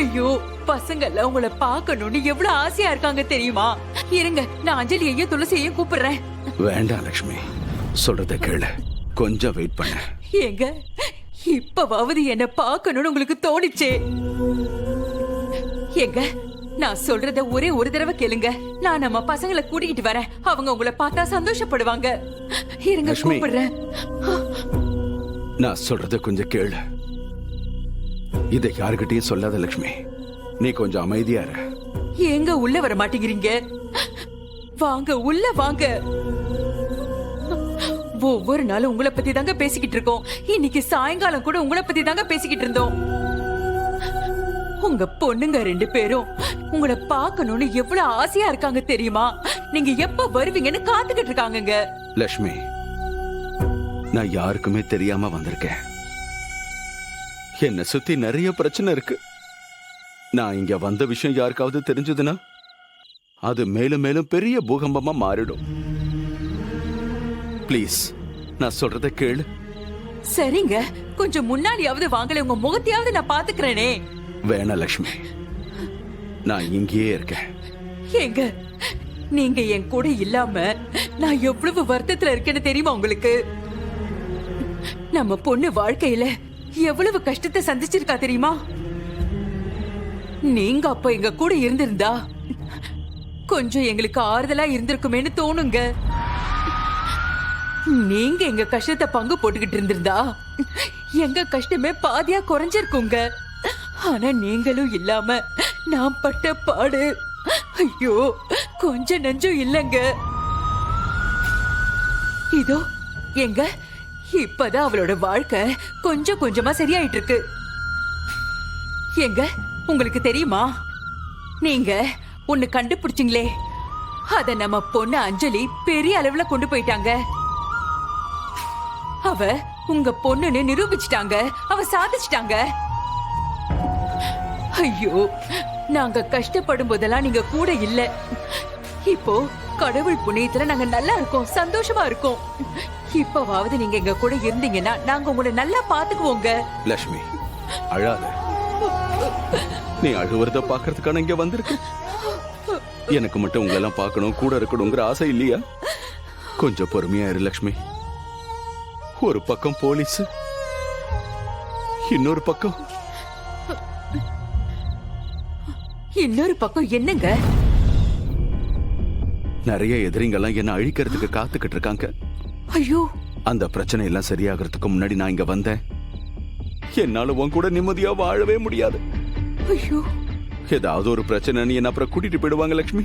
ஐயோ, பசங்க எல்லாம் உங்களை பார்க்கணும்னு எவ்வளவு ஆசையா இருக்காங்க தெரியுமா? இருங்க, நான் அஞ்சலியையும் துளசியையும் கூப்பிடுறேன். வேண்டாம் லக்ஷ்மி, சொல்றத கேளு, கொஞ்சம் வெயிட் பண்ண. ஏங்க, இப்பவாவது என்ன பார்க்கணும்னு உங்களுக்கு தோணிச்சே? ஏங்க, நான் சொல்றத ஒரே ஒரு தடவை கேளுங்க. நான் நம்ம பசங்களை கூட்டிக்கிட்டு வரேன். அவங்க உங்களை பார்த்தா சந்தோஷப்படுவாங்க. இருங்க, லக்ஷ்மி. கூப்பிடுறேன். நான் சொல்றத கொஞ்சம் கேளு. இதை யாருக்கிட்டையும் சொல்லாத லக்ஷ்மி. நீ கொஞ்சம் அமைதியா இரு. ஏங்க உள்ள வர மாட்டேங்கிறீங்க? வாங்க, உள்ள வாங்க. ஒவ்வொரு நாளும் உங்களை பத்தி தாங்க பேசிக்கிட்டு இருக்கோம். இன்னைக்கு சாயங்காலம் கூட உங்களை பத்தி தாங்க பேசிக்கிட்டு இருந்தோம். உங்க பொண்ணுங்க 2 பேரும் உங்களை பார்க்கணும்னு எவ்வளவு ஆசையா இருக்காங்க தெரியுமா? நீங்க எப்ப வருவீங்கன்னு காத்துக்கிட்டு இருக்காங்கங்க. லக்ஷ்மி, நான் யாருக்குமே தெரியாம வந்திருக்கேன். என்ன சுத்தி நிறைய பிரச்சனை இருக்கு. நான் இங்க வந்த விஷயம் யாருக்காவது தெரிஞ்சதுன்னா அது மேலும் மேலும் பெரிய பூகம்பமா மாறிடும். ப்ளீஸ், நான் சொல்றத கேளு. சரிங்க, கொஞ்சம் முன்னாடியாவது வாங்கல, உங்க முகத்தையாவது நான் பாத்துக்கிறேனே. வேணாம் லக்ஷ்மி, நான் இங்கேயே இருக்கேன். ஏங்க, நீங்க என் கூட இல்லாம நான் எவ்வளவு வருத்தத்துல இருக்கேன்னு தெரியுமா உங்களுக்கு? நம்ம பொண்ணு வாழ்க்கையில எவ்வளவு கஷ்டத்தை சந்திச்சிருக்கா தெரியுமா? நீங்க அப்ப எங்க கூட இருந்திருந்தா கொஞ்சம் எங்களுக்கு ஆறுதலா இருந்திருக்குமேன்னு தோணுங்க. நீங்க எங்க கஷ்டத்தை பங்கு போட்டுக்கிட்டு இருந்திருந்தா எங்க கஷ்டமே பாதியா குறைஞ்சிருக்குங்க. ஆனா நீங்களும் இல்லாம நான் பட்ட பாடு, ஐயோ, கொஞ்சம் நெஞ்சும் இல்லங்க. இதோ எங்க இப்பதான் அவளோட வாழ்க்கை கொஞ்சம் கொஞ்சமா சரியாயிட்டு இருக்கு. எங்க உங்களுக்கு தெரியுமா, நீங்க ஒண்ணு கண்டுபிடிச்சிங்களே, அத நம்ம பொண்ணு அஞ்சலி பெரிய அளவுல கொண்டு போயிட்டாங்க. அவ உங்க பொண்ணுன்னு நிரூபிச்சிட்டாங்க. அவ சாதிச்சிட்டாங்க. ஐயோ, நாங்க கஷ்டப்படும் போதெல்லாம் நீங்க கூட இல்ல. இப்போ கடவுள் புண்ணியத்துல நாங்க நல்லா இருக்கோம், சந்தோஷமா இருக்கோம். இப்பவாவது நீங்க எங்க கூட இருந்தீங்கன்னா நாங்க உங்களை நல்லா பாத்துக்குவோங்க. லக்ஷ்மி, அழாத. நீ அழுவுறத பாக்குறதுக்கான இங்க வந்திருக்க. எனக்கு மட்டும் உங்களெல்லாம் பார்க்கணும், கூட இருக்கணுங்கிற ஆசை இல்லையா? கொஞ்சம் பொறுமையா இரு லக்ஷ்மி. ஒரு பக்கம் போலீஸ், இன்னொரு பக்கம் என்னங்க? நிறைய எதிரிங்கெல்லாம் என்ன அழிக்கிறதுக்கு காத்துக்கிட்டு இருக்காங்க. ஐயோ, அந்த பிரச்சனை எல்லாம் சரியாகிறதுக்கு முன்னாடி நான் இங்க வந்தேன். என்னால உன் கூட நிம்மதியா வாழவே முடியாது. ஐயோ, ஏதாவது ஒரு பிரச்சனை என்ன அப்புறம் கூட்டிட்டு போயிடுவாங்க லக்ஷ்மி.